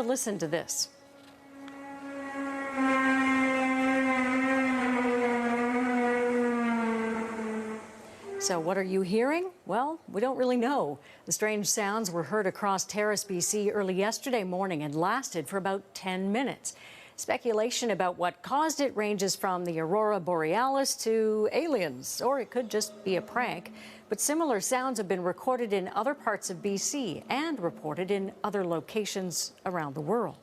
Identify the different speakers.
Speaker 1: a listen to this. So what are you hearing? Well, we don't really know. The strange sounds were heard across Terrace, BC early yesterday morning and lasted for about 10 minutes. Speculation about what caused it ranges from the aurora borealis to aliens, or it could just be a prank. But similar sounds have been recorded in other parts of BC and reported in other locations around the world.